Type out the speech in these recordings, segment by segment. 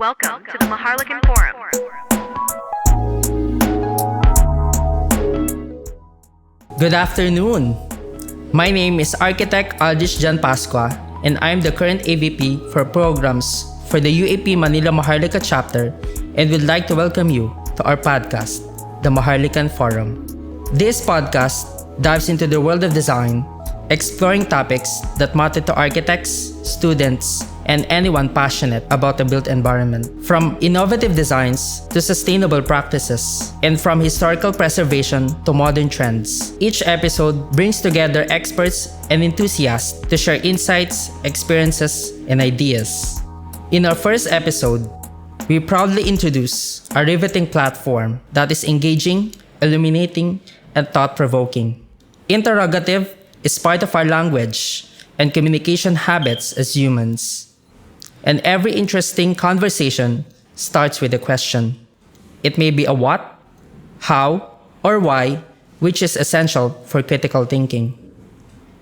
Welcome to the Maharlikan Forum. Good afternoon. My name is Architect Aldrich Jan Pascua, and I'm the current AVP for programs for the UAP Manila Maharlika chapter, and would like to welcome you to our podcast, the Maharlikan Forum. This podcast dives into the world of design, exploring topics that matter to architects, students, and anyone passionate about the built environment. From innovative designs to sustainable practices, and from historical preservation to modern trends, each episode brings together experts and enthusiasts to share insights, experiences, and ideas. In our first episode, we proudly introduce a riveting platform that is engaging, illuminating, and thought-provoking. Interrogative is part of our language and communication habits as humans. And every interesting conversation starts with a question. It may be a what, how, or why, which is essential for critical thinking.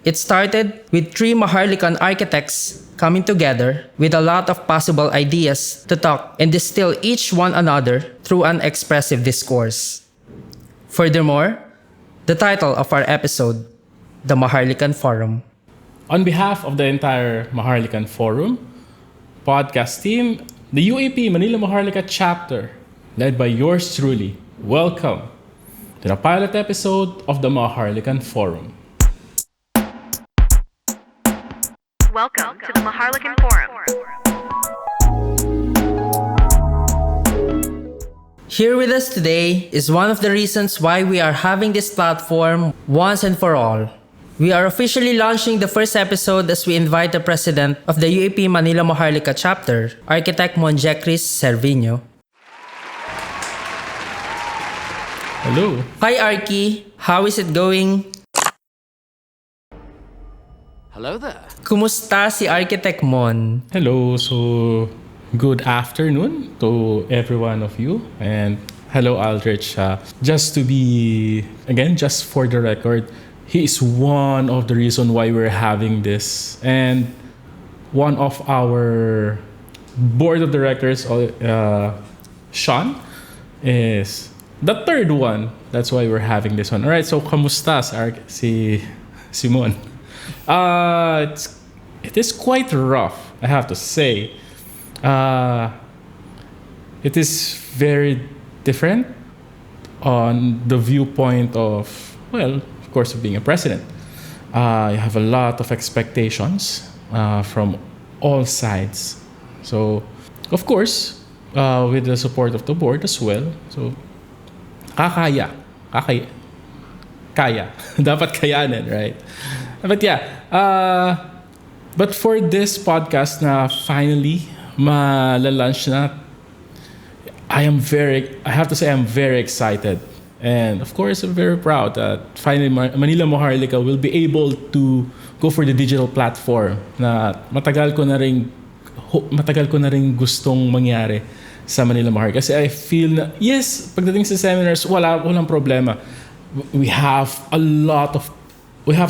It started with three Maharlikan architects coming together with a lot of possible ideas to talk and distill each one another through an expressive discourse. Furthermore, the title of our episode, the Maharlikan Forum. On behalf of the entire Maharlikan Forum podcast team, the UAP Manila Maharlika chapter, led by yours truly, welcome to the pilot episode of the Maharlikan Forum. Welcome to the Maharlikan Forum. Here with us today is one of the reasons why we are having this platform once and for all. We are officially launching the first episode as we invite the president of the UAP Manila Maharlika chapter, Architect Monjecris Cerviño. Hello. Hi Archie, how is it going? Hello there. Kumusta si Architect Mon? Hello. So, good afternoon to every one of you. And hello, Aldrich. Just for the record, he is one of the reasons why we're having this. And one of our board of directors, Sean, is the third one. That's why we're having this one. All right, so kamusta si Simon? It is quite rough, I have to say. It is very different on the viewpoint of, of course, of being a president. You have a lot of expectations from all sides. So, of course, with the support of the board as well. So, kaya. Dapat kayanin, right? But yeah, but for this podcast na finally malalunch na, I have to say I'm very excited. And of course, I'm very proud that finally Manila Maharlika will be able to go for the digital platform na matagal ko na ring gustong mangyari sa Manila Maharlika. Kasi I feel na, yes, pagdating sa seminars, walang problema. We have a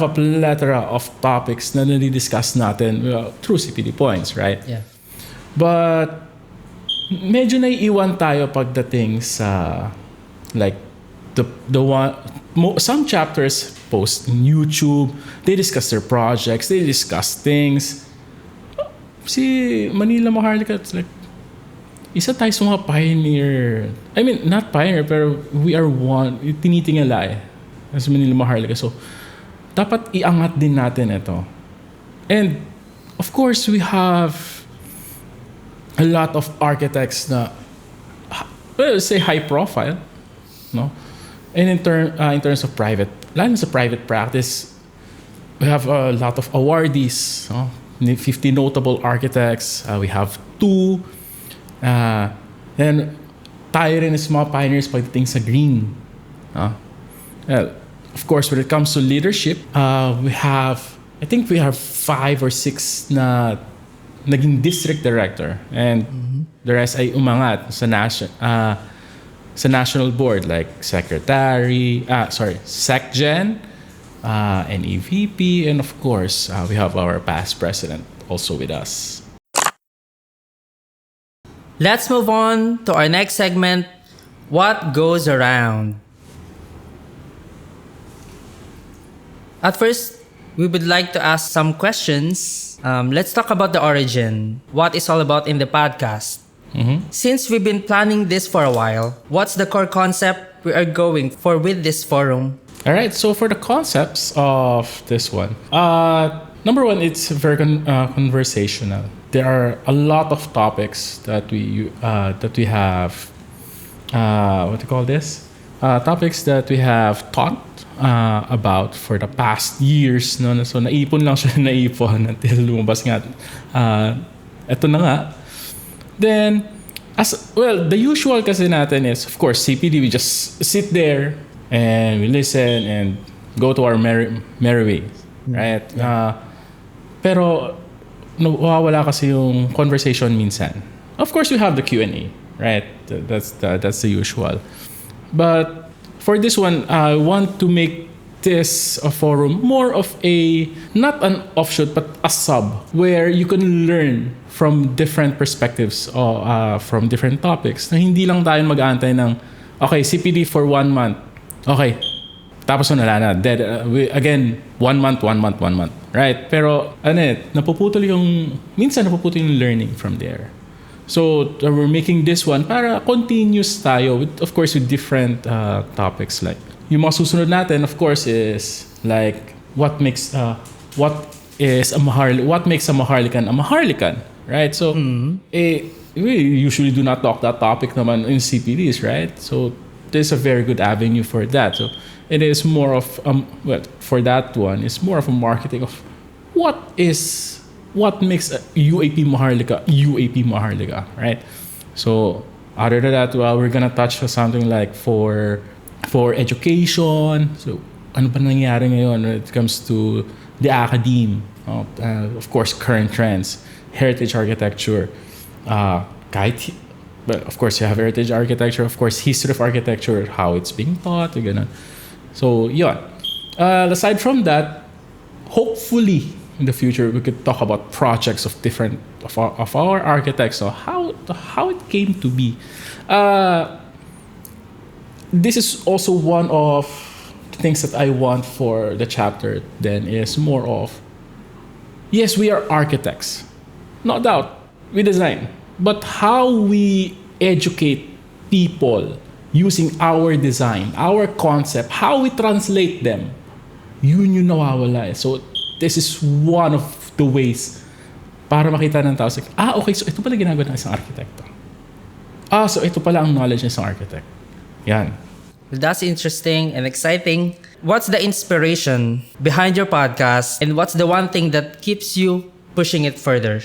plethora of topics na nadi-discuss natin through CPD points, right? Yeah. But medyo naiiwan tayo pagdating sa like some chapters post on YouTube, they discuss their projects, they discuss things. Si Manila Maharlika, it's like isa tayo sa mga pioneer. I mean, not pioneer, pero we are one. Tinitingala as Manila Maharlika. So, dapat iangat din natin ito. And, of course, we have a lot of architects na, say, high profile, no? And in terms of private, lalo sa private practice, we have a lot of awardees, no? 50 notable architects. We have 2. Then, tayo rin is mga pioneers pagdating sa green. Well, of course, when it comes to leadership, we have 5 or 6 na naging district director. And the rest ay umangat sa national board like SecGen, and EVP, and of course, we have our past president also with us. Let's move on to our next segment, What Goes Around. At first, we would like to ask some questions. Let's talk about the origin. What is all about in the podcast? Since we've been planning this for a while, what's the core concept we are going for with this forum? All right, so for the concepts of this one, number one, it's very conversational. There are a lot of topics that we have. What do you call this? Topics that we have thought about for the past years. No? So naipon lang siya naipon until lumabas nga. Ito na nga. Then, the usual kasi natin is, of course, CPD, we just sit there and we listen and go to our merry way. Right? Pero, nawawala kasi yung conversation minsan. Of course, we have the Q&A. Right? That's the usual. But for this one, I want to make this a forum more of not an offshoot, but a sub where you can learn from different perspectives or from different topics. Na hindi lang tayo mag-aantay ng, okay, CPD for 1 month. Okay, tapos wala na. Again, 1 month. Right? Pero, minsan napuputol yung learning from there. So, we're making this one para continuous tayo, of course, with different topics. Like, yung mga susunod natin, of course, is like, what makes a Maharlikan, right? So, we usually do not talk that topic naman in CPDs, right? So, there's a very good avenue for that. So, it is more of, for that one, it's more of a marketing of what makes a UAP Maharlika, right? So, other than that, we're gonna touch on something like for education. So, ano ba nangyayari ngayon when it comes to the academe? Of course, current trends, heritage architecture, but of course, you have heritage architecture, of course, history of architecture, how it's being taught, ganun. So, yun. Aside from that, hopefully, in the future, we could talk about projects of different of our architects. So how it came to be. This is also one of the things that I want for the chapter. Then is more of, yes, we are architects, no doubt, we design, but how we educate people using our design, our concept, how we translate them, yun yung nawawala. So this is one of the ways para makita ng tao, okay, so ito pala ginagawa ng isang arkitekto. So ito pala ang knowledge ng isang architect. Yan. That's interesting and exciting. What's the inspiration behind your podcast, and what's the one thing that keeps you pushing it further?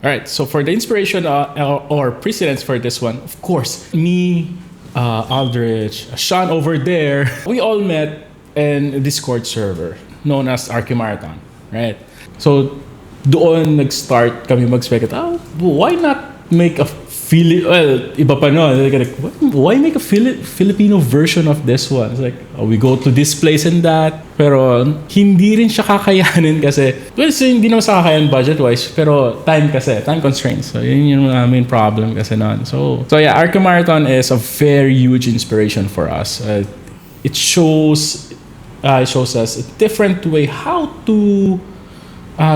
All right, so for the inspiration or precedence for this one, of course, me, Aldrich, Sean over there, we all met in a Discord server known as Archimarathon. Right? So, doon nag-start kami mag-spec why not make a iba pa no, why make a Filipino version of this one? It's like, we go to this place and that, pero hindi rin siya kakayanin kasi, hindi naman sa kakayanin budget-wise, pero time constraints. So, yun yung main problem kasi noon. So yeah, Archimarathon is a very huge inspiration for us. It shows us a different way how to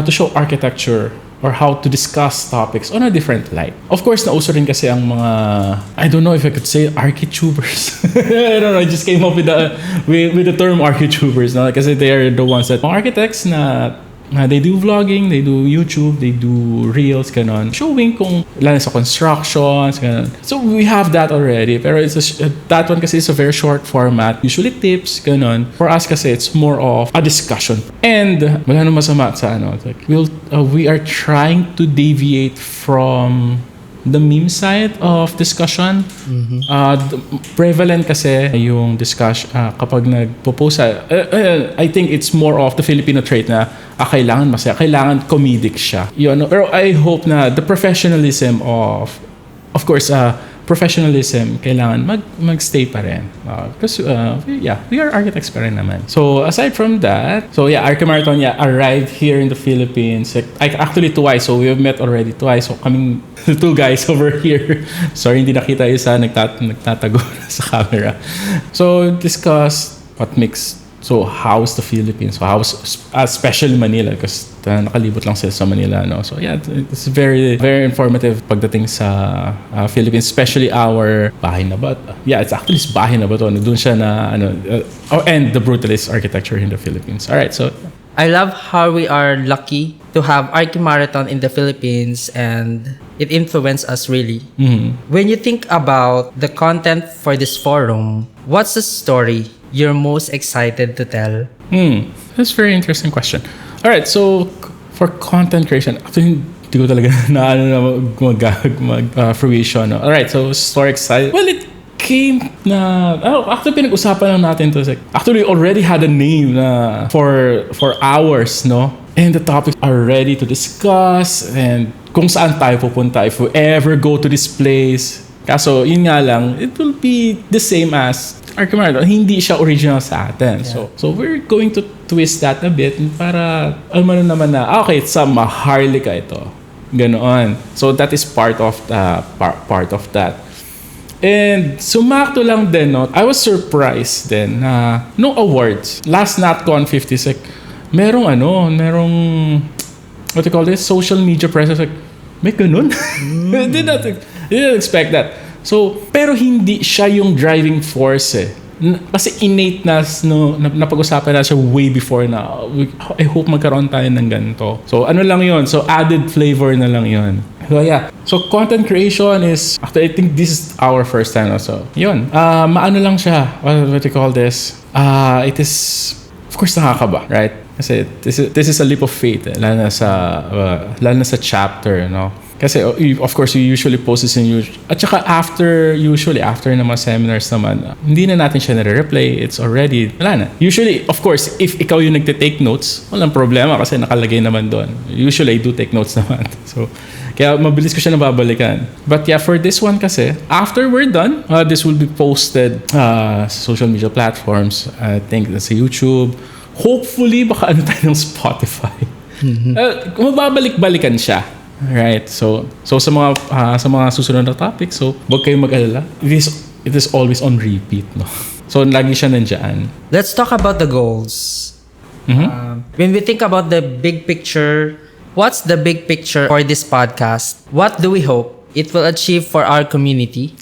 show architecture or how to discuss topics on a different light. Of course, nauso rin kasi ang mga, I don't know if I could say architubers. I don't know, I just came up with the term architubers, no? Kasi they are the ones that architects na they do vlogging, they do YouTube, they do reels, ganon. Showing kung lalo sa constructions, ganon. So we have that already. Pero that one kasi is a very short format. Usually tips, ganon. For us kasi it's more of a discussion. And wala nang masama sa like we are trying to deviate from the meme side of discussion. Prevalent kasi yung discussion kapag nagpo-post. I think it's more of the Filipino trait na kailangan masaya, kailangan comedic siya. Pero I hope na the professionalism of course, professionalism, kailangan magstay pa rin. Because, we are architects pa rin naman. So, aside from that, Archi Marathon, arrived here in the Philippines. Actually, twice. So, we have met already twice. So, kaming two guys over here. Sorry, hindi nakita isa. Nagtatago sa camera. So, discuss what makes... So, how's the Philippines? So, how's especially Manila? Because nakalibot lang sila sa Manila, no? So, it's very, very informative pagdating sa Philippines, especially our bahay na ba? It's actually bahay na ba to? Doon siya na, and the brutalist architecture in the Philippines. Alright, so... I love how we are lucky to have Archi Marathon in the Philippines and it influenced us really. Mm-hmm. When you think about the content for this forum, what's the story you're most excited to tell? That's a very interesting question. Alright, so for content creation, actually hindi ko talaga fruition. No? Alright, so story excited. Well, it came na actually pinag-usapan lang natin to. Actually already had a name na for hours, no? And the topics are ready to discuss and kung saan tayo pupunta if we ever go to this place. Kaso yun nga lang, it will be the same as Archi Marathon. Hindi siya original sa atin. Yeah. So we're going to twist that a bit para alam mo naman na okay, it's a Maharlika ito. Ganoon. So that is part of that. And sumakto lang din, no? I was surprised din na no awards. Last NatCon 50, merong what do you call this? Social media presence. May ganun? Didn't expect that. So, pero hindi siya yung driving force eh. Kasi innate na napag-usapan na siya way before na I hope magkaroon tayo ng ganito. So ano lang yun? So added flavor na lang yun. So content creation is actually I think this is our first time also. Yun. Maano lang siya. What do you call this? It is of course nakakaba, right? Kasi this is a leap of faith lalo na sa chapter, no? Kasi of course we usually post this in YouTube. At saka after ng mga seminars naman, hindi na natin siya nare-replay. It's already, wala na. Usually, of course, if ikaw yung nagte-take notes, walang problema kasi nakalagay naman doon. Usually, I do take notes naman. So, kaya mabilis ko siya nababalikan. But for this one kasi, after we're done, this will be posted sa social media platforms. I think sa YouTube. Hopefully, baka tayo ng Spotify. Mababalik-balikan siya. Right. So sa mga susunod na topic, so wag kayong mag-alala. It is always on repeat, no. So lagi siya nandiyan. Let's talk about the goals. Mm-hmm. When we think about the big picture, what's the big picture for this podcast? What do we hope it will achieve for our community?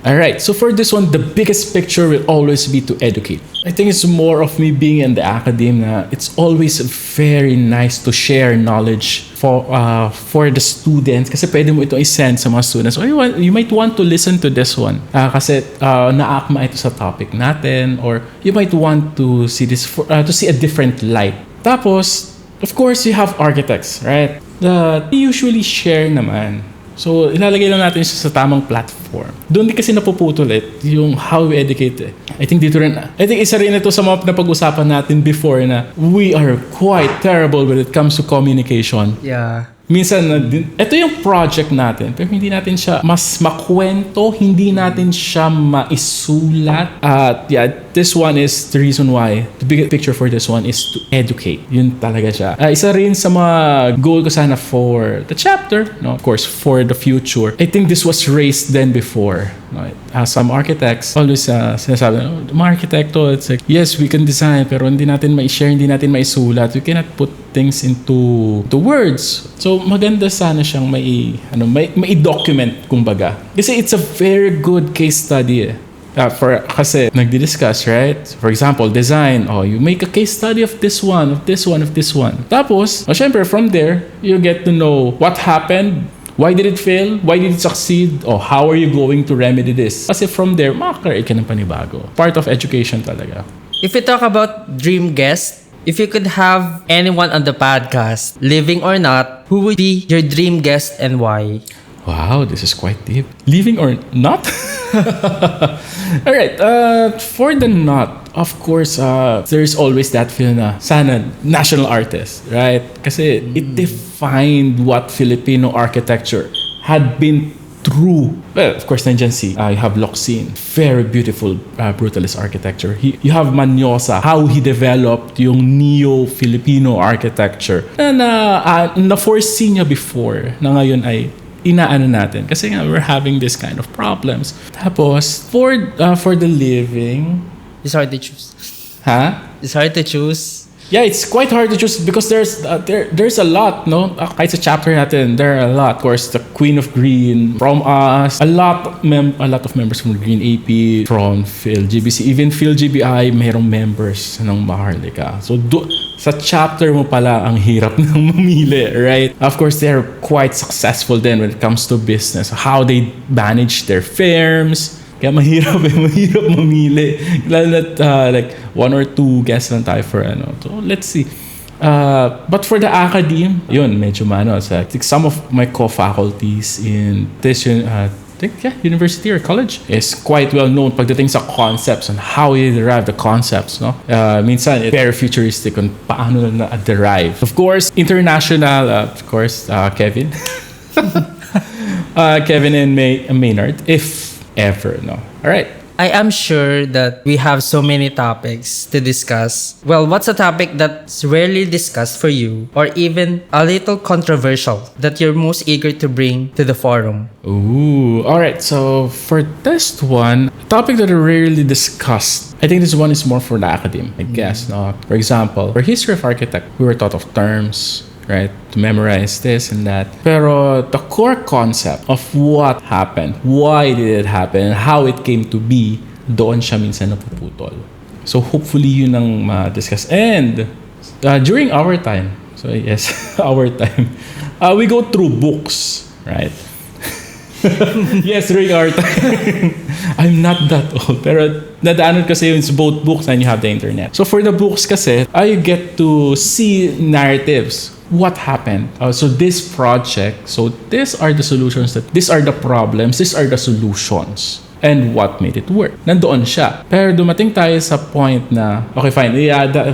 Alright, so for this one, the biggest picture will always be to educate. I think it's more of me being in the academia. It's always very nice to share knowledge for the students kasi pwede mo ito i-send sa mga students. Or you might want to listen to this one kasi naakma ito sa topic natin, or you might want to see this to see a different light. Tapos, of course, you have architects, right? They usually share naman. So, ilalagay lang natin siya sa tamang platform. Doon din kasi napuputol yung how we educate. I think isa rin ito sa mga napag-usapan natin before na we are quite terrible when it comes to communication. Yeah. Minsan, ito yung project natin, pero hindi natin siya mas makwento, hindi natin siya maisulat. At this one is the reason why the big picture for this one is to educate. Yun talaga siya. Isa rin sa mga goal ko sana for the chapter, no? Of course, for the future. I think this was raised then before. No? Some architects always sinasabi, mga arkitekto, it's like, yes, we can design, pero hindi natin ma-share, hindi natin maisulat. We cannot put things into words. So maganda sana siyang may document kumbaga. Kasi it's a very good case study. Kasi nagdi-discuss, right? For example, design. You make a case study of this one, of this one, of this one. Tapos, syempre from there, you get to know what happened. Why did it fail? Why did it succeed? How are you going to remedy this? Kasi from there, makakaroon ka ng panibago. Part of education talaga. If we talk about dream guest, if you could have anyone on the podcast, living or not, who would be your dream guest and why? Wow, this is quite deep. Living or not? All right. For the not, of course, there's always that feeling na sana national artist, right? Kasi it defined what Filipino architecture had been true. Well, of course, nandyan you have Locsin, very beautiful brutalist architecture. You have Manyosa, how he developed yung neo-Filipino architecture na foresee niya before, na ngayon ay inaano natin. Kasi nga, we're having this kind of problems. Tapos, for the living... It's hard to choose. Ha? It's hard to choose. Yeah, it's quite hard to choose because there's a lot, no? Kahit sa chapter natin, there are a lot. Of course, the Queen of Green, from us, a lot of members from the Green AP, from PhilGBC, even PhilGBI, mayroong members ng Maharlika. So, sa chapter mo pala, ang hirap ng mamili, right? Of course, they're quite successful then when it comes to business. How they manage their firms. Kaya mahirap mamili. Lalo na like 1 or 2 guests lang tayo for ano. So, let's see. But for the academe, yun, medyo So, I think some of my co-faculties in this university or college is quite well known pagdating sa concepts and how you derive the concepts, no? Minsan, it's very futuristic on paano na-derive. Of course, international, Kevin. Kevin and Maynard, if ever, no? All right. I am sure that we have so many topics to discuss. Well, what's a topic that's rarely discussed for you or even a little controversial that you're most eager to bring to the forum? Ooh, all right. So for this one, a topic that are rarely discussed, I think this one is more for the academe, I guess. No? For example, for history of architect, we were taught of terms, right? To memorize this and that. Pero the core concept of what happened, why did it happen, and how it came to be, doon siya minsan napuputol. So hopefully yun ang ma-discuss. And during our time, so yes, our time, we go through books, right? Yes, during our time. I'm not that old. Pero nadaanan kasi yun sa both books and you have the internet. So for the books kasi, you get to see narratives. What happened? So this project, so these are the solutions, these are the problems, these are the solutions. And what made it work? Nandoon siya. Pero dumating tayo sa point na, okay fine,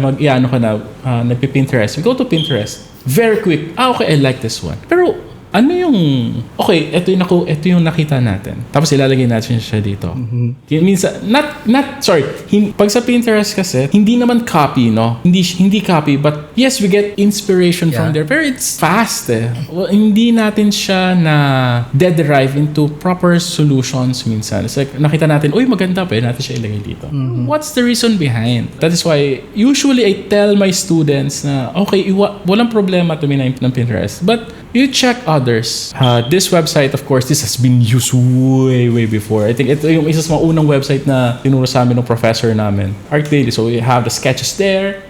mag-iano ka na, nagpi-Pinterest. We go to Pinterest. Very quick. Okay, I like this one. Pero ano yung, okay, ito yung nakita natin. Tapos ilalagay natin siya dito. Minsan, pag sa Pinterest kasi, hindi naman copy, no? Hindi copy, but yes, we get inspiration from there. Pero it's fast eh. Well, hindi natin siya na derive into proper solutions minsan. It's like, nakita natin, uy, maganda, pwede natin siya ilagay dito. What's the reason behind? That is why, usually I tell my students na, okay, walang problema tuminay ng Pinterest. But, you check others. This website, of course, this has been used way before. I think ito yung isa sa mga unang website na tinuro sa amin ng professor namin, ArcDaily. So you have the sketches there.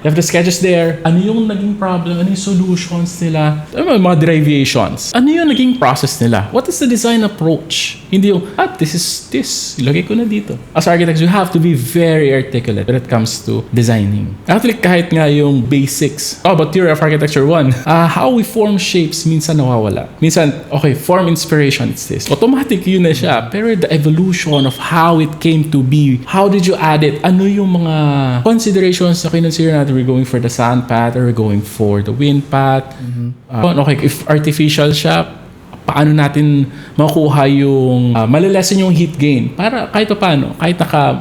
Ano yung naging problem? Ano yung solutions nila? Mga derivations. Ano yung naging process nila? What is the design approach? Hindi yung, this is this. Ilagay ko na dito. As architects, you have to be very articulate when it comes to designing. Actually, kahit nga yung basics. But theory of architecture 1. How we form shapes minsan nawawala. Minsan, okay, form inspiration, it's this. Automatic yun na siya. Pero the evolution of how it came to be, how did you add it? Ano yung mga considerations na kinonsider natin? We're going for the sand path or we're going for the wind path? Okay, if artificial siya, paano natin makuha yung malilesen yung heat gain para kahit paano, kahit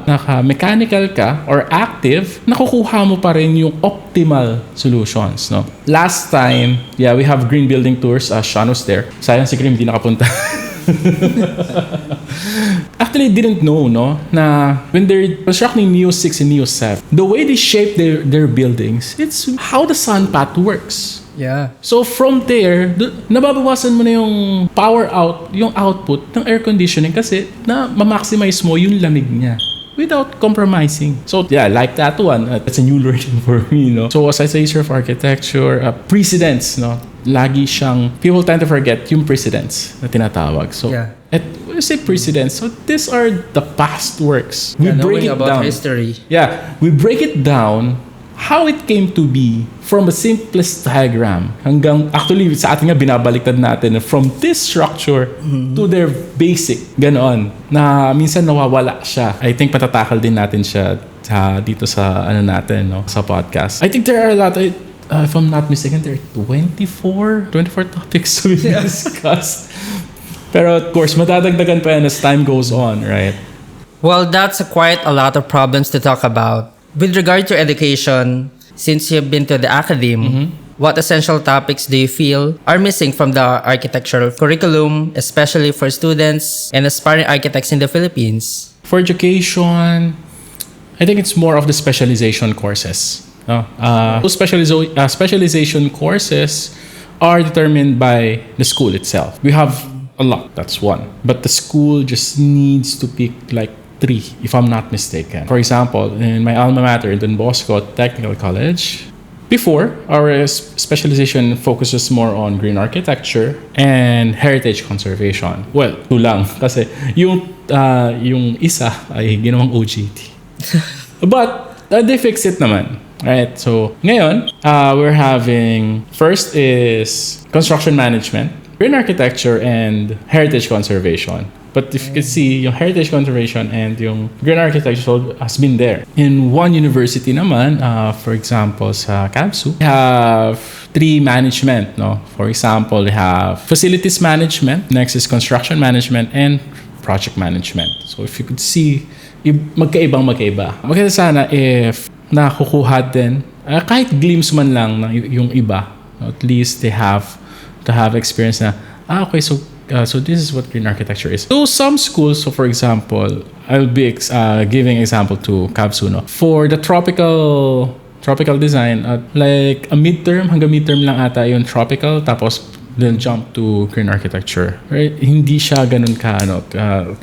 naka-mechanical ka or active, nakukuha mo pa rin yung optimal solutions, no? Last time, we have green building tours. Sean was there. Sayang si Grim hindi nakapunta. Actually, didn't know, no, na when they're constructing Neo 6 and Neo 7, the way they shape their buildings, it's how the sun path works. Yeah. So from there, nababawasan mo na yung power out, yung output ng air conditioning kasi na ma-maximize mo yung lamig niya without compromising. So I like that one. That's a new learning for me, no? So as I say, history of architecture, precedents, no? Lagi siyang, people tend to forget yung precedents na tinatawag. So when you say precedents, so these are the past works. We break it about down. History. Yeah, we break it down how it came to be from a simplest diagram hanggang actually sa atin nga binabaliktad natin from this structure to their basic ganoon na minsan nawawala siya. I think patatakal din natin siya dito sa natin, no, sa podcast. I think there are a lot if I'm not mistaken, there are 24 topics to be discussed. Pero of course, madadagdagan pa yan as time goes on, right? Well, that's quite a lot of problems to talk about. With regard to education, since you've been to the academe, what essential topics do you feel are missing from the architectural curriculum, especially for students and aspiring architects in the Philippines? For education, I think it's more of the specialization courses. No? Those specialization courses are determined by the school itself. We have a lot, that's one. But the school just needs to pick like 3, if I'm not mistaken. For example, in my alma mater, in Don Bosco Technical College, before, our specialization focuses more on green architecture and heritage conservation. Well, tulang. Kasi yung isa ay ginawang OJT. But they fix it naman. Right? So, ngayon, we're having, first is construction management, green architecture, and heritage conservation. But if you can see, yung heritage conservation and yung green architecture has been there. In one university naman, for example, sa CABSU, we have 3 management. No? For example, we have facilities management, next is construction management, and project management. So if you could see, magkaiba. Maganda sana if nakukuha din, kahit glimpse man lang na yung iba. At least they have to have experience na, okay, so this is what green architecture is. So some schools, so for example, I'll be giving example to CABSU, no? For the tropical design, like a midterm, hanggang midterm lang ata yung tropical, tapos then jump to green architecture. Right? Hindi siya ganun ka,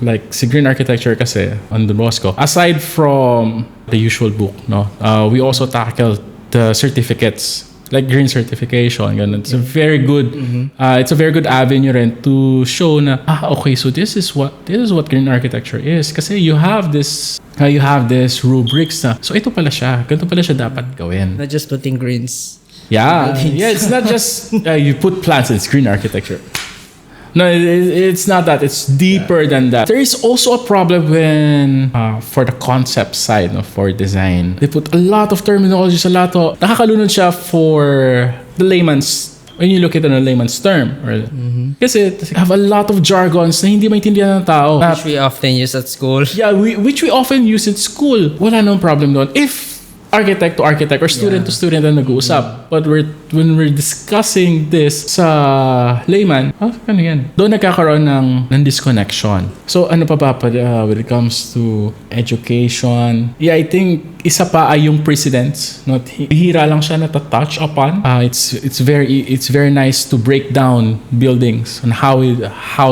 like si green architecture kasi on Don Bosco, aside from the usual book, no, we also tackle the certificates, like green certification, ganun. It's a very good it's a very good avenue rin to show na okay, so this is what green architecture is, kasi you have this rubrics na, so ito pala siya, ganito pala siya dapat gawin. Not just putting greens. Yeah, it's not just you put plants and it's green architecture. No, it's not that. It's deeper than that. There is also a problem when, for the concept side, no, for design, they put a lot of terminologies, nakakalunod siya for the layman's, when you look at it in a layman's term. Kasi they have a lot of jargons na hindi maintindihan ng tao. Which we often use at school. Yeah, which we often use at school. Wala nang problem doon. If architect to architect or student to student ang nag-uusap. But when we're discussing this sa layman, ano yan? Doon nagkakaroon ng disconnection. So ano pa ba when it comes to education? Yeah, I think isa pa ay yung precedents. Hihira lang siya touch upon. It's very nice to break down buildings and how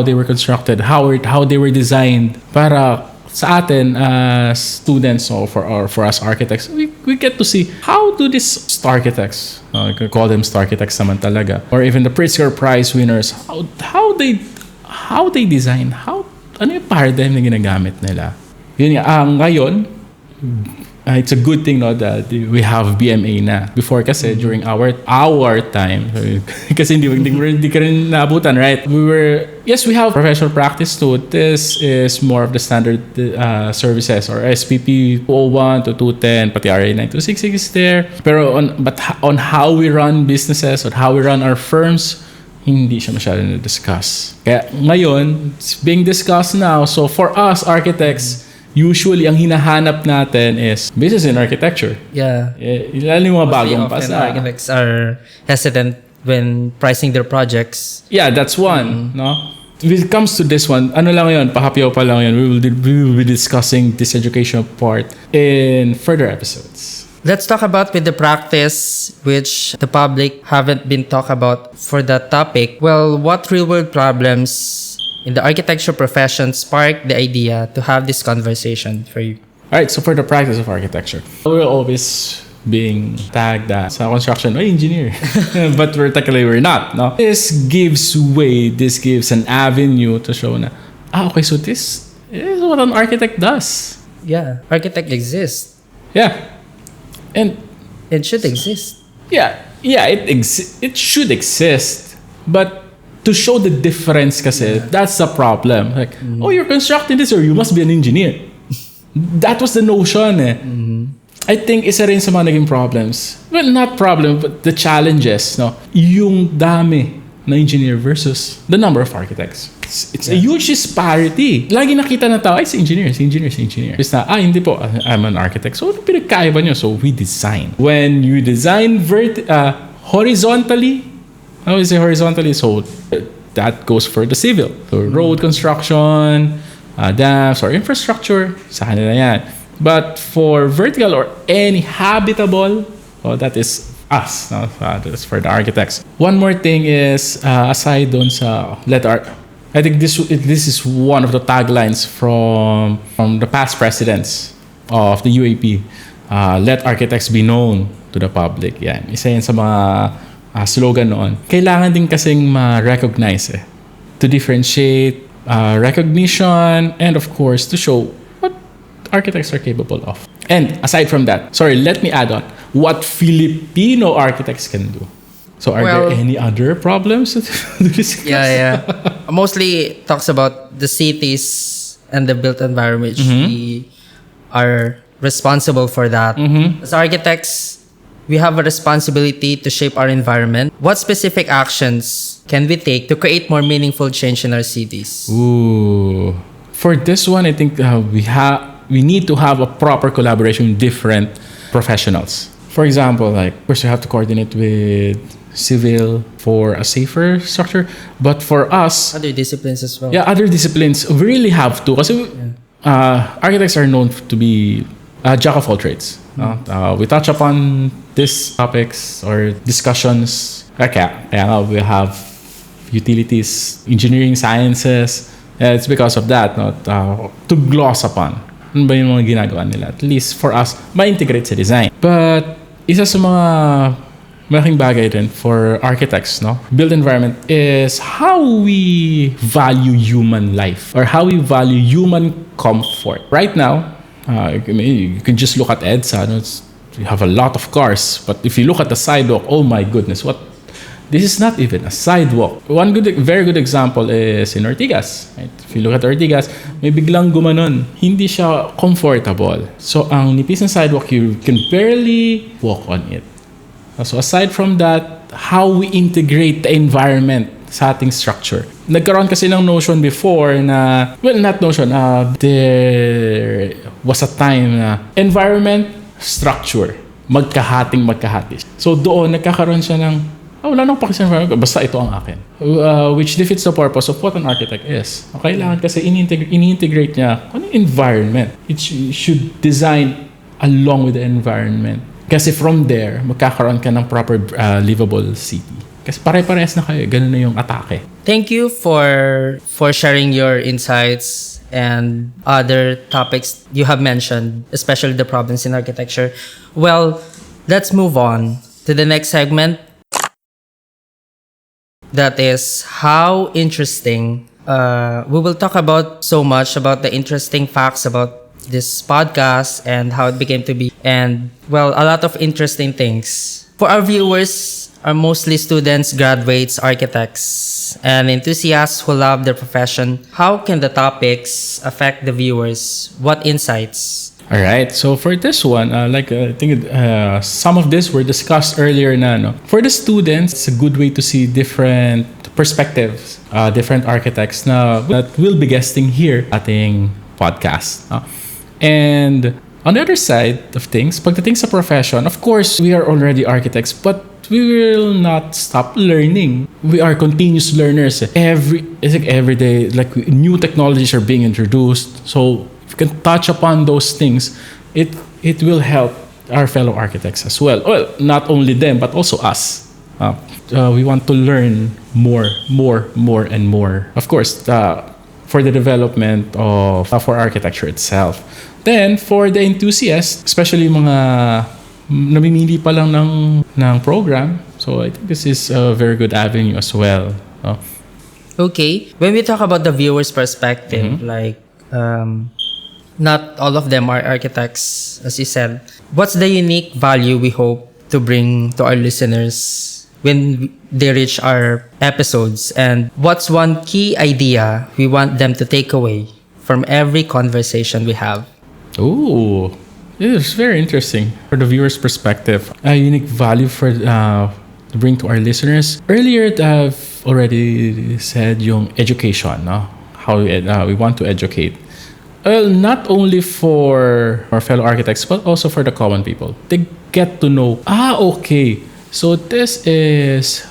they were constructed, how they were designed para sa atin as students or for us architects, we get to see how do these star architects, you can call them star architects naman talaga, or even the Pritzker Prize winners, how they design, ano yung paradigm na ginagamit nila. Yun nga, ngayon, it's a good thing, no, that we have BMA na. Before kasi during our time, kasi hindi ka rin naabutan, right? We have professional practice too. This is more of the standard services or SPP 201 to 210, pati RA 9266 is there. Pero on how we run businesses or how we run our firms, hindi siya masyado na-discuss. Kaya ngayon, it's being discussed now. So for us architects, usually ang hinahanap natin is business and architecture. Yeah. Lalo yung mga bagong pasa. Architects are hesitant when pricing their projects. Yeah, that's one. No? When it comes to this one, ano lang yun, pahapyaw pa lang yun. We will be discussing this educational part in further episodes. Let's talk about with the practice, which the public haven't been talked about for that topic. Well, what real-world problems in the architecture profession sparked the idea to have this conversation for you? Alright, so for the practice of architecture, we're always being tagged as a construction engineer. But we're not. No? This gives an avenue to show na, okay, so this is what an architect does. Yeah, architect exists. Yeah. And it should exist. Yeah, it should exist. But to show the difference kasi, that's the problem. Like, you're constructing this or you must be an engineer. That was the notion eh. I think isa rin sa mga naging problems. Well, not problem, but the challenges. No? Yung dami na engineer versus the number of architects. It's a huge disparity. Lagi nakita na tao, ay si engineer. Basta, hindi po, I'm an architect. So, ano pinagkaiba nyo? So, we design. When you design horizontally, how is it horizontally? So, that goes for the civil. So, road construction, dams, or infrastructure, sa kanila yan. But for vertical or any habitable, that is us. No? That's for the architects. One more thing is, aside dun sa I think this is one of the taglines from the past presidents of the UAP. Let architects be known to the public. Yan. Isa yan sa mga slogan noon. Kailangan din kasing ma-recognize to differentiate recognition and of course to show what architects are capable of. And aside from that, let me add on what Filipino architects can do. So are there any other problems to discuss? Yeah. Mostly it talks about the cities and the built environment. We are responsible for that. As architects, we have a responsibility to shape our environment. What specific actions can we take to create more meaningful change in our cities? Ooh. For this one, I think we need to have a proper collaboration with different professionals. For example, of course, you have to coordinate with civil for a safer structure. But for us... Other disciplines as well. Yeah, other disciplines. We really have to. Kasi architects are known to be jack of all trades. We touch upon these topics or discussions. Kaya we have utilities, engineering sciences. It's because of that. To gloss upon. Ano ba yung mga ginagawa nila? At least for us, ma-integrate sa design. But isa sa mga malaking bagay din for architects, built environment is how we value human life or how we value human comfort. Right now, you can just look at EDSA. You have a lot of cars, but if you look at the sidewalk, oh my goodness, this is not even a sidewalk. One very good example is in Ortigas. Right? If you look at Ortigas, may biglang gumanon. Hindi siya comfortable. So, ang nipis ng sidewalk, you can barely walk on it. So, aside from that, how we integrate the environment sa ating structure. Nagkaroon kasi ng notion before na, not notion, there was a time na environment, structure, magkahati. So, doon, nagkakaroon siya ng, wala nang pakisang environment, basta ito ang akin. Which defeats the purpose of what an architect is. Kailangan kasi ini-integrate niya ano environment. It should design along with the environment. Kasi from there, magkakaroon ka ng proper livable city. Kasi pare-parehas na kayo. Ganun na yung atake. Thank you for sharing your insights and other topics you have mentioned, especially the problems in architecture. Well, let's move on to the next segment. That is how interesting. We will talk about so much about the interesting facts about this podcast and how it became to be, and a lot of interesting things. For our viewers are mostly students, graduates, architects, and enthusiasts who love their profession. How can the topics affect the viewers? What insights? All right. So for this one, I think some of this were discussed earlier na. For the students, it's a good way to see different perspectives, different architects that will be guesting here ating podcast. And on the other side of things, pagdating sa profession, of course, we are already architects, but we will not stop learning. We are continuous learners. Every day, new technologies are being introduced. So if you can touch upon those things, it will help our fellow architects as well. Well, not only them, but also us. We want to learn more, and more. Of course, for the development of for architecture itself. Then, for the enthusiasts, especially mga namimili pa lang ng program, so I think this is a very good avenue as well. Okay. When we talk about the viewer's perspective, not all of them are architects, as you said. What's the unique value we hope to bring to our listeners when they reach our episodes? And what's one key idea we want them to take away from every conversation we have? Ooh, this is very interesting. For the viewer's perspective, a unique value to bring to our listeners. Earlier, already said yung education, no? How we want to educate. Well, not only for our fellow architects, but also for the common people. They get to know, okay, so this is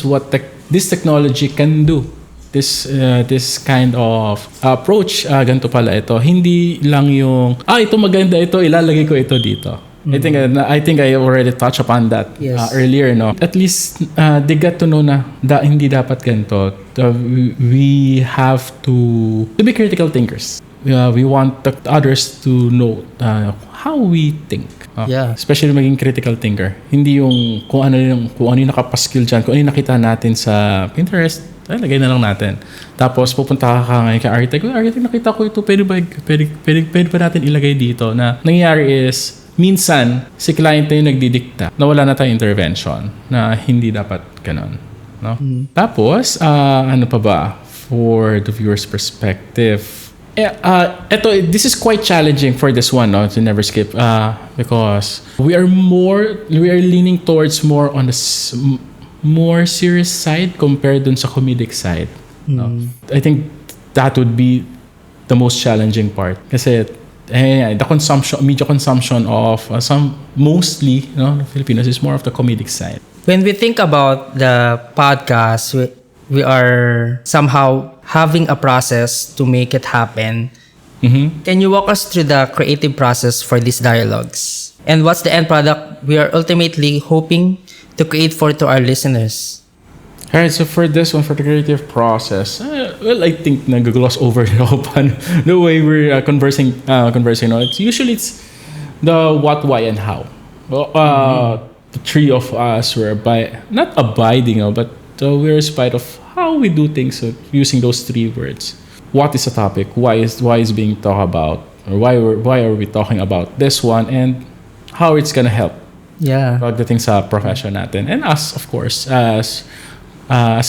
what this technology can do. This kind of approach, ganito pala ito. Hindi lang yung, ito maganda ito, ilalagay ko ito dito. I think I already touched upon that earlier, no? At least they get to know na hindi dapat ganito. We have to be critical thinkers. We want the others to know how we think. Especially maging critical thinker. Hindi yung kung ano yung nakapaskill dyan, kung ano yung nakita natin sa Pinterest, lagay na lang natin. Tapos pupunta ka ngayon kay architect, nakita ko ito, pwede ba natin ilagay dito? Na nangyayari is, minsan, si client na yung nagdidikta na wala na tayong intervention na hindi dapat ganun. No? Tapos, ano pa ba? For the viewer's perspective, this is quite challenging for this one, no? To never skip, because we are leaning towards more on the more serious side compared dun sa comedic side. No? I think that would be the most challenging part. Kasi the media consumption of mostly, the Filipinos is more of the comedic side. When we think about the podcast, we are somehow having a process to make it happen. Can you walk us through the creative process for these dialogues? And what's the end product we are ultimately hoping to create to our listeners? Alright, so for this one, for the creative process, I think nag-gloss over the way we're conversing. It's the what, why, and how. Well, the three of us were not abiding, but we're in spite of how we do things using those three words. What is the topic? Why is being talked about? Or why are we talking about this one? And how it's gonna help. Pagdating sa profession natin. And us, of course, as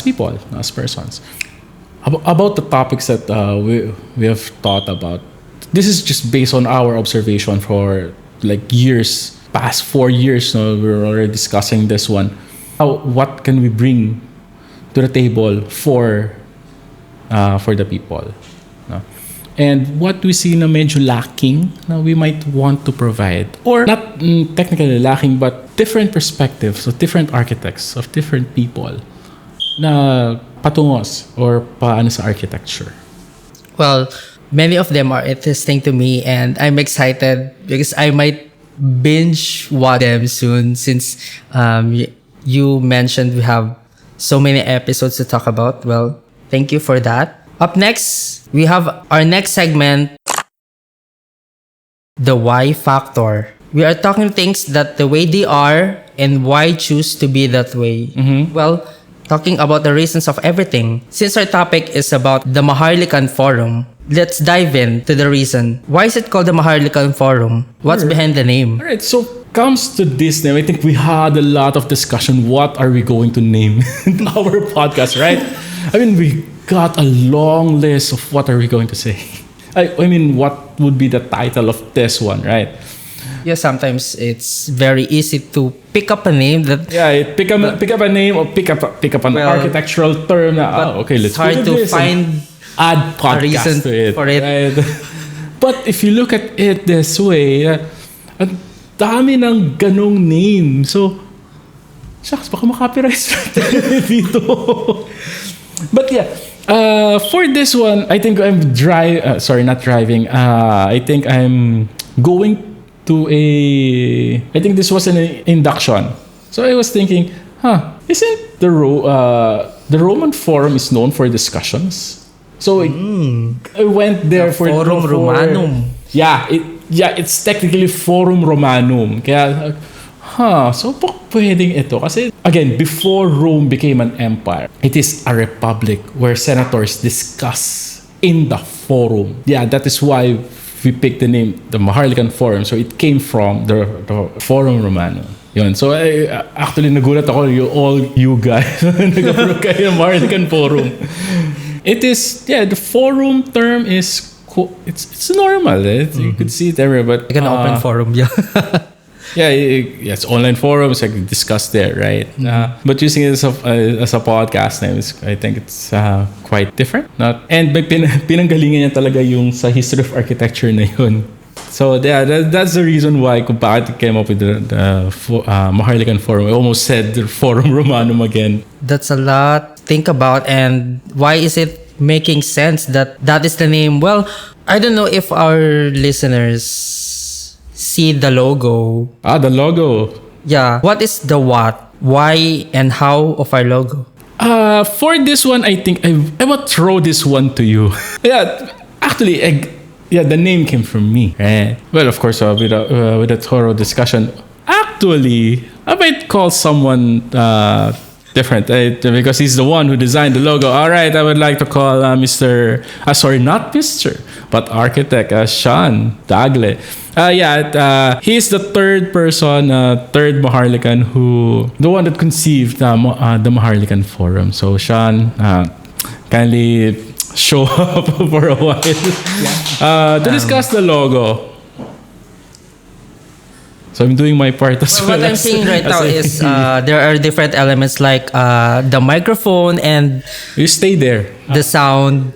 people, as persons. About the topics that we have thought about. This is just based on our observation for years, past 4 years. No, we're already discussing this one. What can we bring to the table for the people? No? And what we see na medyo lacking, na we might want to provide, or not technically lacking, but different perspectives of different architects, of different people na patungos or paano sa architecture. Well, many of them are interesting to me, and I'm excited because I might binge watch them soon, since you mentioned we have so many episodes to talk about. Well, thank you for that. Up next, we have our next segment, the why factor. We are talking things that the way they are and why choose to be that way. Well, talking about the reasons of everything. Since our topic is about the Maharlikan Forum, let's dive into the reason. Why is it called the Maharlikan Forum? What's behind the name? Alright, so comes to this name, I think we had a lot of discussion. What are we going to name our podcast, right? I mean, we got a long list of what are we going to say. I mean, what would be the title of this one, right? Yeah, sometimes it's very easy to pick up a name that... Yeah, pick up a name or pick up an architectural term. Okay, let's hard do to this. Find add podcast reason to it. For it. Right? But if you look at it this way, ang dami ng ganong name. So, shucks, baka makapiright dito. But yeah, for this one, I think I'm not driving. I think I'm going to I think this was an induction. So I was thinking, isn't the Roman Forum is known for discussions? So I went there for Forum Romanum. Yeah, it's technically Forum Romanum. Kaya, so pwedeng ito. Kasi, again, before Rome became an empire, it is a republic where senators discuss in the forum. Yeah, that is why we picked the name, the Maharlikan Forum. So it came from the Forum Romanum. Yun. So, actually, nagulat ako, you guys, nag-approve kayo ng Maharlikan Forum. It is, the forum term is, it's normal. You could see it everywhere. But, like an open forum, yeah. It's online forums, like we discussed there, right? But using it as a podcast name I think it's quite different. And pinanggalingan niya talaga yung sa history of architecture na yun. So that's the reason why kung bakit I came up with the Maharlikan Forum. I almost said the Forum Romanum again. That's a lot to think about. And why is it making sense that is the name? Well, I don't know if our listeners see the logo. The logo. Yeah. What is the what, why, and how of our logo? For this one, I think I will throw this one to you. Actually, the name came from me. Well, of course, with a thorough discussion. Actually, I might call someone different because he's the one who designed the logo. All right, I would like to call not Mr., but architect Sean Dagle. He's the third person, third Maharlikan the one that conceived the Maharlikan Forum. So Sean, kindly show up for a while to discuss the logo. So I'm doing my part as well. What I'm seeing right now is there are different elements like the microphone and you stay there. The sound,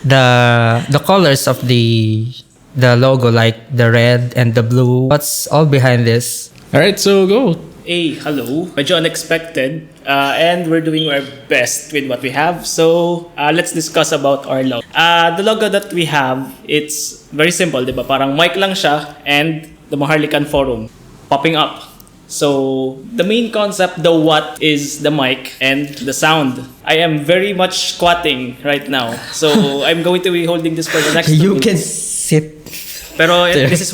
the colors of the logo, like the red and the blue. What's all behind this? All right, so go. Hey, hello. Medyo unexpected. And we're doing our best with what we have. So, let's discuss about our logo. The logo that we have, it's very simple, diba? Parang mic lang siya and the Maharlikan Forum popping up. So, the main concept, the what, is the mic and the sound. I am very much squatting right now. So, I'm going to be holding this for the next 2 You minutes. can sit. Pero this is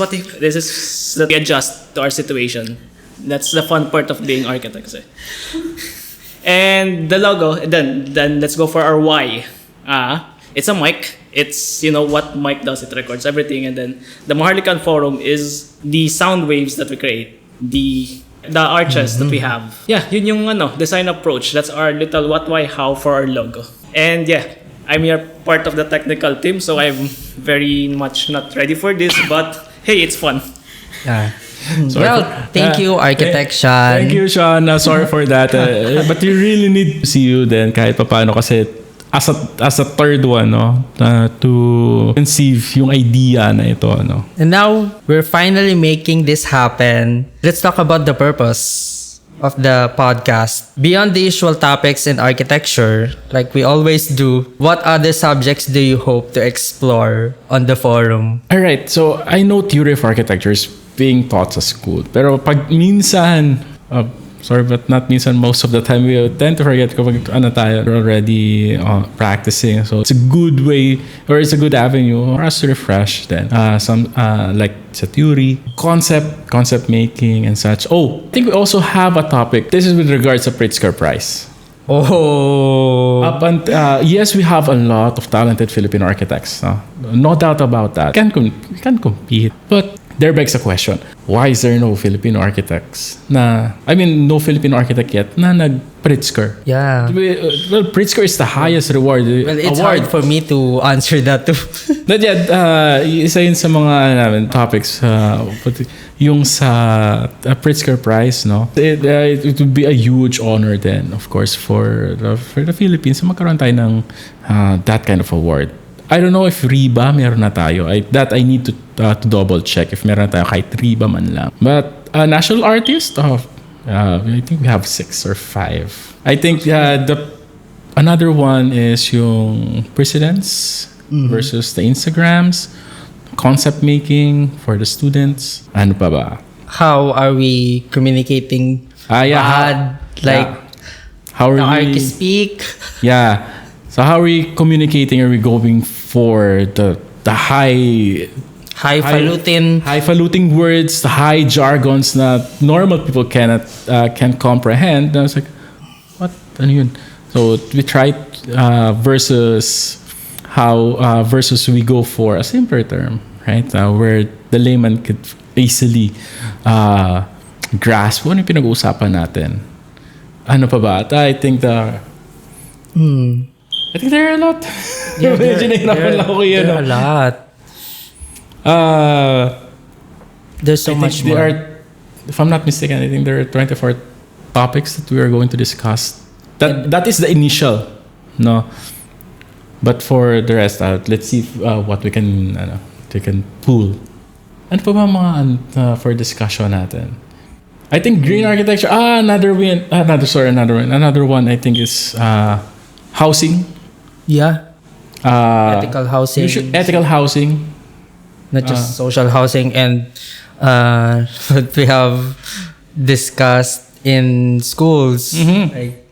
that we adjust to our situation. That's the fun part of being architects. And the logo, then let's go for our why. It's a mic. It's, what mic does. It records everything. And then the Maharlikan Forum is the sound waves that we create. The arches that we have. Yeah, yun yung design approach. That's our little what, why, how for our logo. And I'm here part of the technical team, so I'm very much not ready for this, but hey, it's fun. Yeah. Thank you, Architect Sean. Thank you, Sean. Sorry for that. But you really need to see you then kahit paano kasi as a third one, to conceive yung idea na ito, And now, we're finally making this happen. Let's talk about the purpose of the podcast. Beyond the usual topics in architecture, like we always do, what other subjects do you hope to explore on the forum? All right. So, I know theory of architecture is being taught sa school. Pero pag minsan, but not minsan, most of the time, we tend to forget kapag tayo, we're already practicing. So it's a good way, or it's a good avenue for us to refresh then. Like sa theory, concept making and such. I think we also have a topic. This is with regards to Pritzker Prize. Yes, we have a lot of talented Filipino architects. No doubt about that. We can compete. But there begs a question. Why is there no Filipino architects no Filipino architect yet na nag-Pritzker? Yeah. Well, Pritzker is the highest reward. Well, it's hard for me to answer that too. But isa yun sa mga topics, yung sa Pritzker Prize, no? It would be a huge honor then, of course, for the Philippines magkaroon tayo ng that kind of award. I don't know if RIBA meron na tayo. I need to double check if meron na tayo kahit RIBA man lang. But national artist, I think we have 6 or 5. I think another one is yung presidents versus the Instagrams, concept making for the students. Ano pa ba? How are we communicating how are we speak? Yeah. So how are we communicating? Are we going for the highfalutin words, the high jargons that normal people can't comprehend? And I was like, what? Ano yun? So we tried versus we go for a simpler term, right? Where the layman could easily grasp ano yung pinag-uusapan natin. Ano pa ba? I think there are a lot. Yeah, there are a lot. There's so much more. If I'm not mistaken, I think there are 24 topics that we are going to discuss. That is the initial, no. But for the rest, let's see what we can pull. Ano pa ba mga for discussion natin? I think green architecture. Another one I think is housing. Yeah. Ethical housing. Ethical housing. Not just social housing and what we have discussed in schools. Mm-hmm. Like,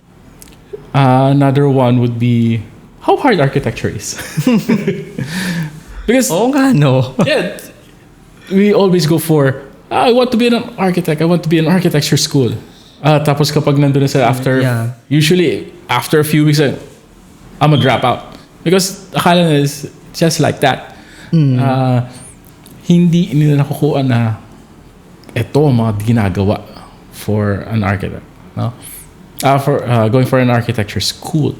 another one would be how hard architecture is. Because yeah, we always go for I want to be an architect. I want to be an architecture school. Tapos kapag nandun na sila usually after a few weeks, I'm a dropout. Because akala na is just like that. Hindi nila nakukuha na ito mga ginagawa for an architect. No? For going for an architecture school.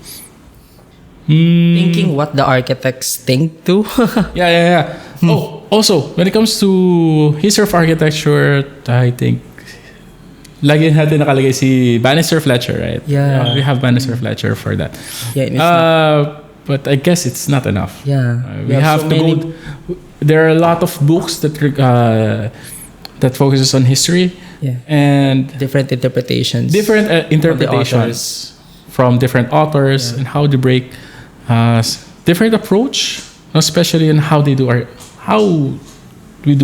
thinking what the architects think too. Yeah. Oh, also, when it comes to history of architecture, I think lagi natin nakalagay si Bannister Fletcher, right? Yeah. We have Bannister Fletcher for that. Yeah, it's but I guess it's not enough. Yeah. We have so to many... go. There are a lot of books that focuses on history. Yeah. And different interpretations. Different interpretations from different authors and how they break different approach, especially in how we do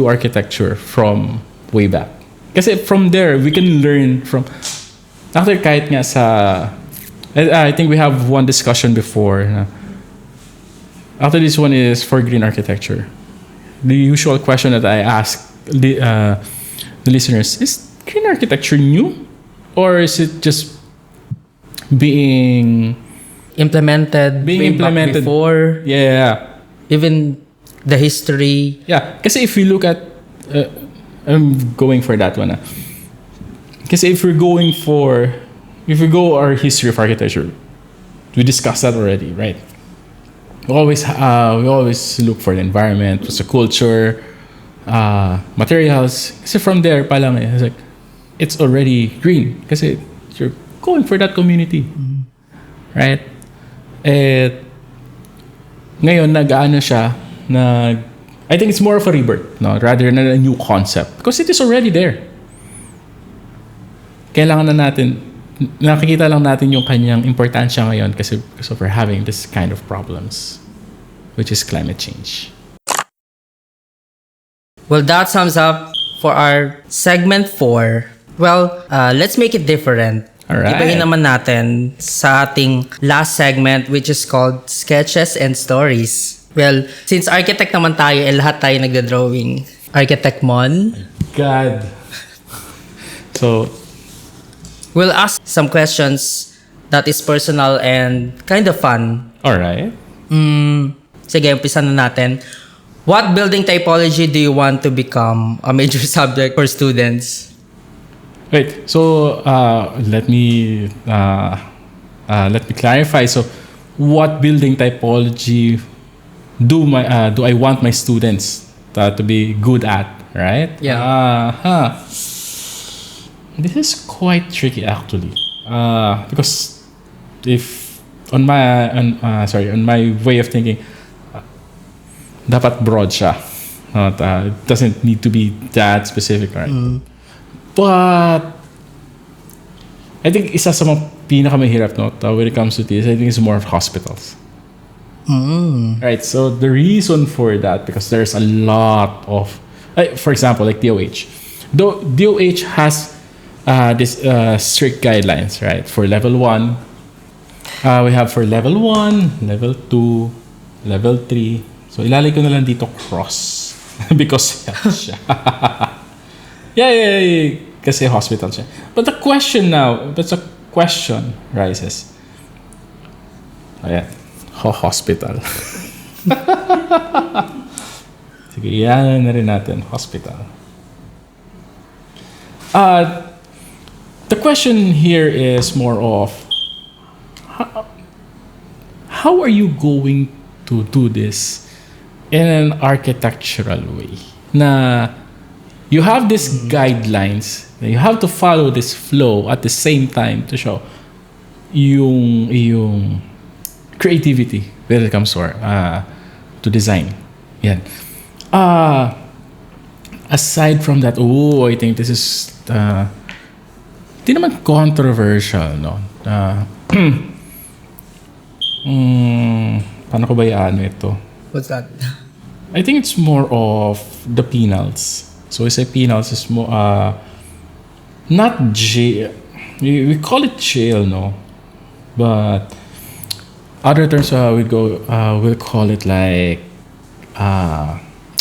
architecture from way back. Kasi from there we can learn from after kahit nga sa I think we have one discussion before. After this one is for green architecture. The usual question that I ask the listeners is green architecture new, or is it just being implemented before? Yeah. Even the history. Yeah. Kasi if you look at I'm going for that one. Kasi if we go our history of architecture, we discussed that already, right? We always look for the environment, what's the culture, materials. Kasi from there pa lang it's like it's already green. Kasi you're going for that community, right? And ngayon nag-ano siya I think it's more of a rebirth, no, rather than a new concept because it is already there. Kailangan na natin nakikita lang natin yung kanyang importansya ngayon kasi because we're having this kind of problems, which is climate change. Well, that sums up for our segment 4. Well, let's make it different. Alright. Ibahin naman natin sa ating last segment, which is called Sketches and Stories. Well, since architect naman tayo, lahat tayo nagda-drawing. Architect Mon. God. So, we'll ask some questions that is personal and kind of fun. alright. Sige, umpisa na natin. What building typology do you want to become a major subject for students? Wait, so let me clarify. So, what building typology do I want my students to be good at, right? Yeah. This is quite tricky actually, because if on my way of thinking, dapat broad siya. It doesn't need to be that specific, right? But I think isa sa mga pinakamahirap when it comes to this, I think it's more of hospitals. Right, so the reason for that, because there's a lot of, for example, like DOH. DOH has this strict guidelines, right? For level 1, we have for level 1, level 2, level 3. So ilalagay ko na lang dito cross because siya. Yeah, kasi hospital siya. But the question rises. Ayan. Hospital. Sige, yan na rin natin. Hospital. The question here is more of how are you going to do this in an architectural way na You have these guidelines. You have to follow this flow at the same time to show yung creativity when it comes to design. Yan. Aside from that, I think this is di naman controversial, no? Paano ko ba i-ano ito? What's that? I think it's more of the penals. So we say penals is more not jail. We call it jail, no? But other terms we'll call it like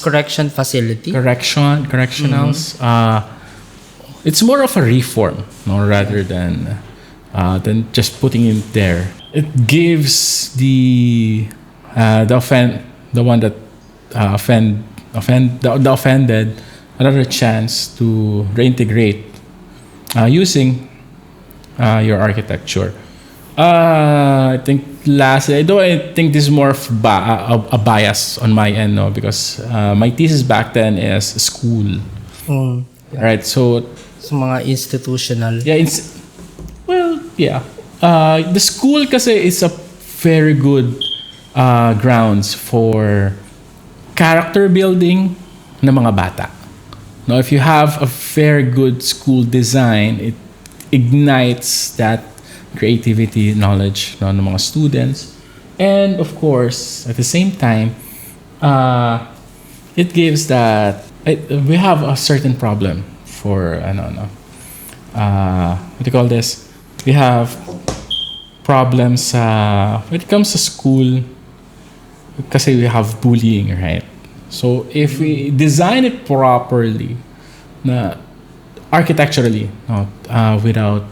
Correction facility. correctionals. It's more of a reform, no, rather than just putting it there. It gives the one that the offended another chance to reintegrate using your architecture. I think lastly, I think this is more of a bias on my end, no, because my thesis back then is school. Right, so Sa mga institutional. yeah, the school kasi is a very good grounds for character building ng mga bata. Now, if you have a very good school design, it ignites that creativity, knowledge, no, ng mga students, and of course, at the same time, it gives that we have a certain problem for what do you call this? We have problems when it comes to school kasi we have bullying, right? So if we design it properly, na architecturally, no, without,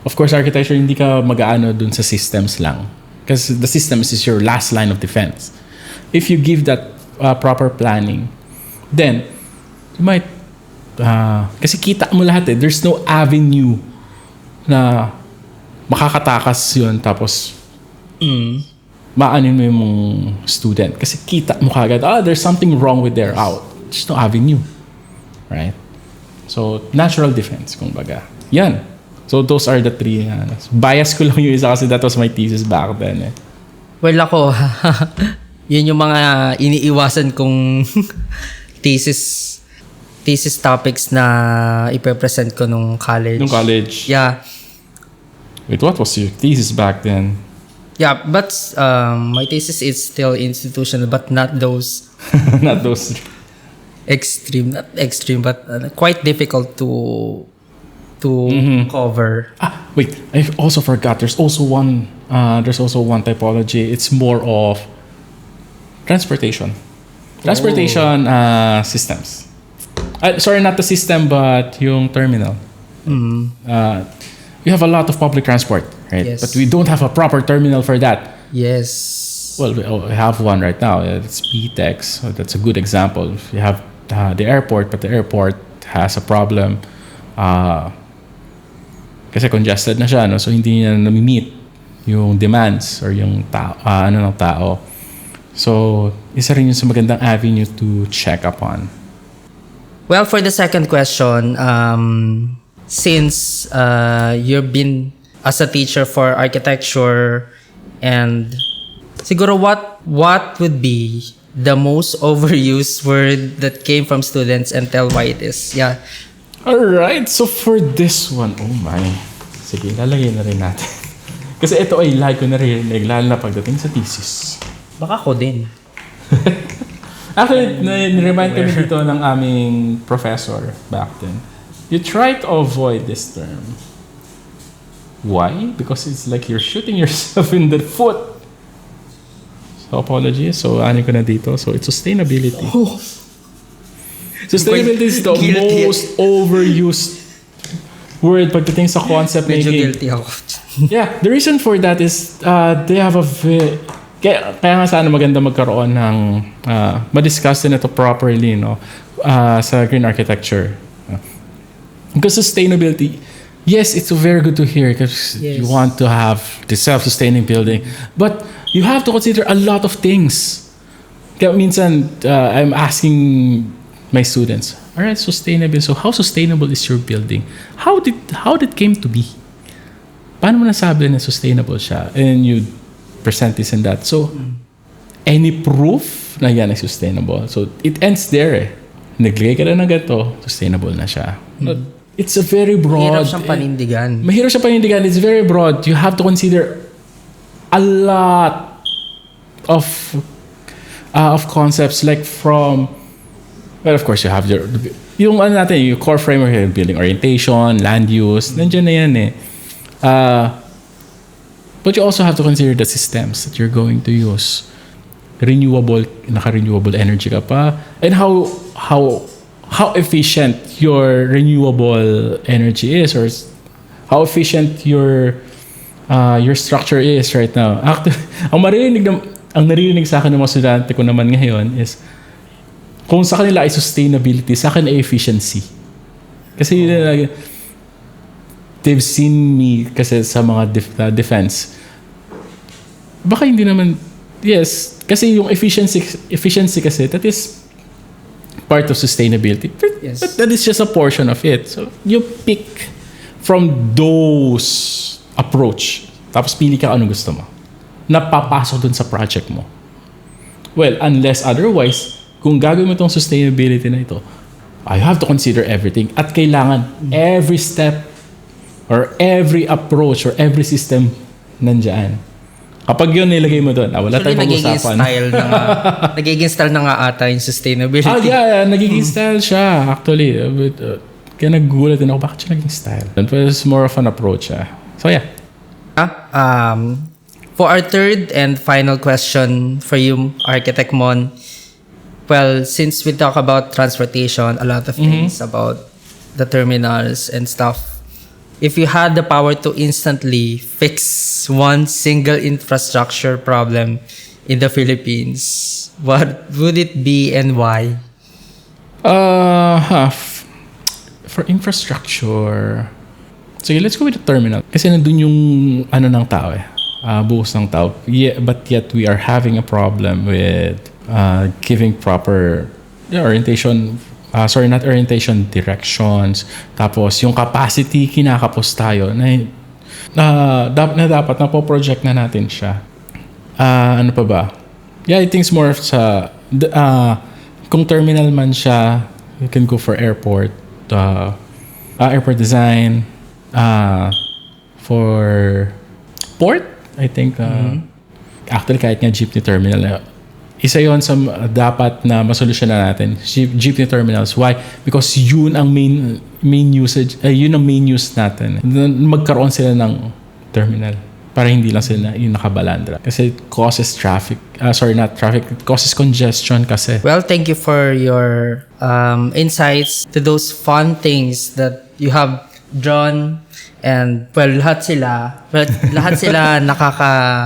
of course, architecture hindi ka mag-aano dun sa systems lang, because the systems is your last line of defense. If you give that proper planning, then you might kasi kita mo lahat there's no avenue na makakatakas yun tapos maanin mo yung student kasi kita mo kagad there's something wrong with their out. There's no avenue, right? So natural defense kumbaga yan. So those are the three bias ko lang yung isa kasi that was my thesis back then Well, ako, yun yung mga iniiwasan kong thesis topics na ipe-present ko nung college. Yeah. Wait, what was your thesis back then? Yeah, but my thesis is still institutional, but not those Not those. not extreme, but quite difficult to cover. Wait, I also forgot. There's also one typology. It's more of transportation systems. Sorry, not the system, but yung terminal. We have a lot of public transport, right? Yes. But we don't have a proper terminal for that. Yes. Well, we have one right now. It's PTEX. So that's a good example. We have the airport, but the airport has a problem. Kasi congested na siya, no? So hindi niya nami-meet yung demands or yung ng tao. So, isa rin yung sa magandang avenue to check upon. Well, for the second question, since you've been as a teacher for architecture, and siguro what would be the most overused word that came from students and tell why it is? Yeah. Alright, so for this one, oh my. Sige, lalagay na rin natin. Kasi ito ay lagi ko naririnig, lalo na pagdating sa thesis. Baka ko din. Actually, niremind kami dito ng aming professor back then. You try to avoid this term. Why? Because it's like you're shooting yourself in the foot. So, apologies. So, ano ko na dito. So, it's sustainability. Oh. Sustainability is the most overused word pagdating sa concept Medyo making. guilty ako. Yeah, the reason for that is they have kaya nga sana maganda magkaroon ng ma-discuss din ito properly, no, sa green architecture. Because sustainability, yes, it's very good to hear because you want to have the self-sustaining building, but you have to consider a lot of things. Kaya minsan I'm asking my students, all right, sustainable. So how sustainable is your building? How did came to be? Paano mo nasabi na sustainable siya? And you present this and that. So any proof na yan ay sustainable. So it ends there. Naglagay ka na ng ganito, sustainable na siya. It's a very broad. Mahirap siyang panindigan. Mahirap siyang panindigan. It's very broad. You have to consider a lot of concepts, like from, well, of course you have yung core framework, building orientation, land use, nandiyan na yan eh. But you also have to consider the systems that you're going to use. Naka-renewable energy ka pa, and how efficient your renewable energy is, or how efficient your structure is right now. Actually, ang narinig sa akin ng mga estudyante ko naman ngayon is, kung sa kanila ay sustainability, sa akin ay efficiency. Kasi they've seen me kasi sa mga defense. Baka hindi naman, yes, kasi yung efficiency kasi, that is part of sustainability. Yes. But that is just a portion of it. So you pick from those approach, tapos pili ka anong gusto mo, napapasok dun sa project mo. Well, unless otherwise, kung gagawin mo itong sustainability na ito, I have to consider everything, at kailangan every step or every approach or every system nandyan. Kapag yun nilagay mo doon, wala tayong pag-usapan. Nagiging style na nga ata yung sustainability. Yeah, nagiging style siya actually. But, kaya nagugulat din ako, bakit siya naging style? It was more of an approach. So yeah. For our third and final question for you, Architect Mon, well, since we talk about transportation, a lot of things about the terminals and stuff, if you had the power to instantly fix one single infrastructure problem in the Philippines, what would it be and why? For infrastructure, sige, let's go with the terminal. Kasi nandun yung ng tao buhos ng tao. Yeah, but yet we are having a problem with giving proper orientation, directions. Tapos yung capacity, kinakapos tayo na dapat na-project na natin siya. Ano pa ba? Yeah, I think it's more sa kung terminal man siya, you can go for airport design, for port, I think actually kahit nga jeepney terminal, isa yon sa dapat na masolusyonan natin, jeepney terminals. Why? Because yun ang main usage, yun ang main use natin. Magkaroon sila ng terminal para hindi lang sila yung nakabalandra. Kasi it causes traffic. It causes congestion kasi. Well, thank you for your insights to those fun things that you have drawn. And well, lahat sila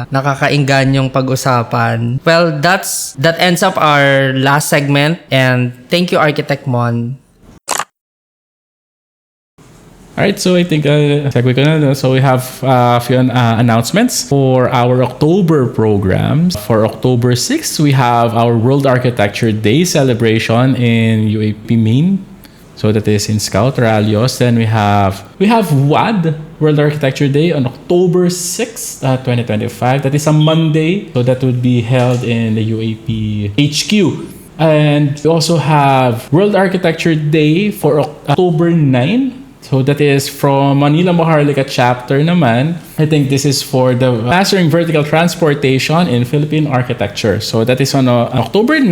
nakakainggan yung pag-usapan. Well, that ends up our last segment, and thank you, Architect Mon. Alright, so I think segue ko na. So we have a few announcements for our October programs. For October 6th, we have our World Architecture Day celebration in UAP Main. So that is in Scout Ralios. Then we have WAD, World Architecture Day, on October 6th, 2025. That is a Monday. So that would be held in the UAP HQ. And we also have World Architecture Day for October 9. So that is from Manila Maharlika chapter naman. I think this is for the Mastering Vertical Transportation in Philippine Architecture. So that is on October 9.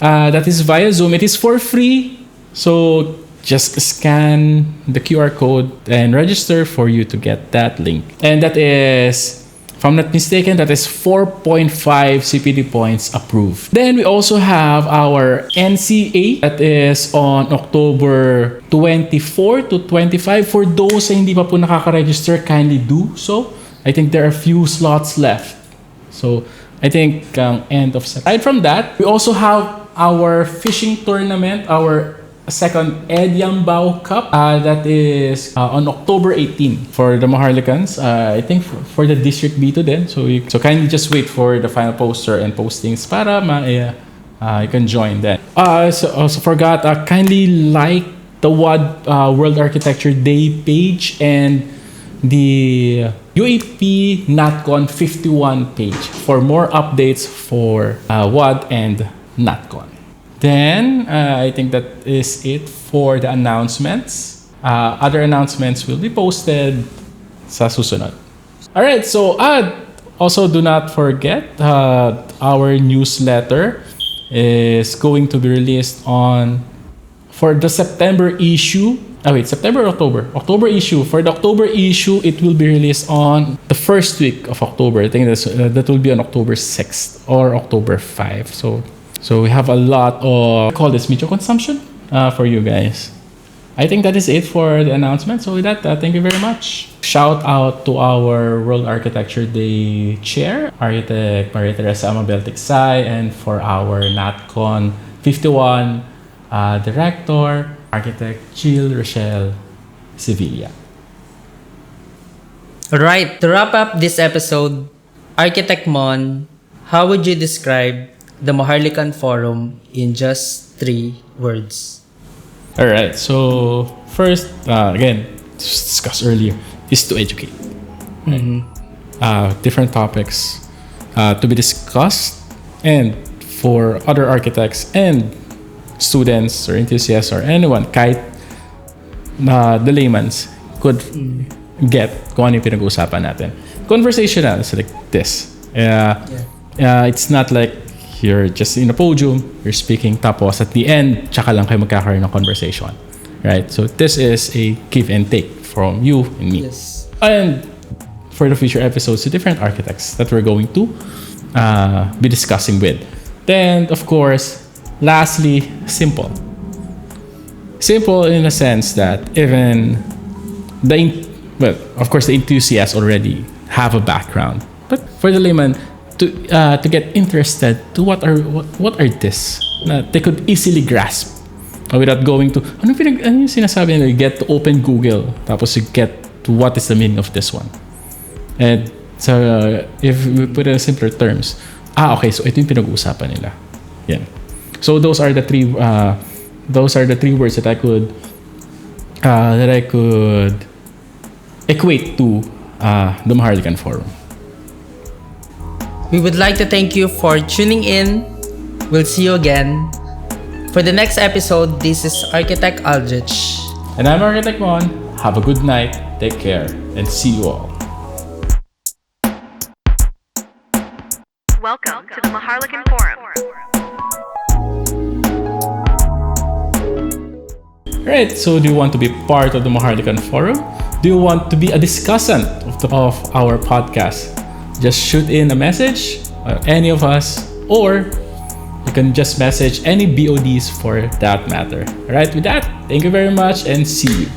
That is via Zoom. It is for free. So just scan the QR code and register for you to get that link. And that is, if I'm not mistaken, that is 4.5 CPD points approved. Then we also have our NCA that is on October 24 to 25. For those na hindi pa po nakaka-register, kindly do so. I think there are a few slots left. So I think end of September. Aside from that, we also have our fishing tournament, our second Ed Yambao Cup. That is on October 18 for the Maharlikans. I think for the District B2 then. So kindly just wait for the final poster and postings para you can join then. So also forgot, kindly like the WAD World Architecture Day page and the UAP NatCon 51 page for more updates for WAD and NatCon. Then, I think that is it for the announcements. Other announcements will be posted sa susunod. Alright, so also do not forget our newsletter is going to be released for the September issue. September or October? October issue. For the October issue, it will be released on the first week of October. I think that will be on October 6th or October 5th. So we have a lot of media consumption for you guys. I think that is it for the announcement. So with that, thank you very much. Shout out to our World Architecture Day chair, Architect Maria Teresa Amabel-Tiksay, and for our NatCon 51 director, Architect Jill Rochelle Sevilla. Alright, to wrap up this episode, Architect Mon, how would you describe the Maharlikan Forum in just 3 words? Alright, so first, again, discussed earlier, is to educate. Different topics to be discussed, and for other architects and students or enthusiasts or anyone, kahit the layman's could get kung ano yung pinag-uusapan natin. Conversational, it's like this. It's not like you're just in a podium, you're speaking, tapos at the end, tsaka lang kayo magkakaroon ng conversation. Right? So this is a give and take from you and me. Yes. And for the future episodes, the different architects that we're going to be discussing with. Then, of course, lastly, simple. Simple in a sense that even of course, the enthusiasts already have a background. But for the layman, to get interested to what are this, they could easily grasp without going to ano yung sinasabi nila, you get to open Google, tapos you get to what is the meaning of this one. And so if we put it in simpler terms, okay, so ito yung pinag-uusapan nila. Yan. So those are the three words that I could equate to the Maharlikan Forum. We would like to thank you for tuning in. We'll see you again. For the next episode, this is Architect Aldrich. And I'm Architect Mon. Have a good night, take care, and see you all. Welcome to the Maharlikan Forum. Right, so do you want to be part of the Maharlikan Forum? Do you want to be a discussant of our podcast? Just shoot in a message, any of us, or you can just message any BODs for that matter. Alright, with that, thank you very much and see you.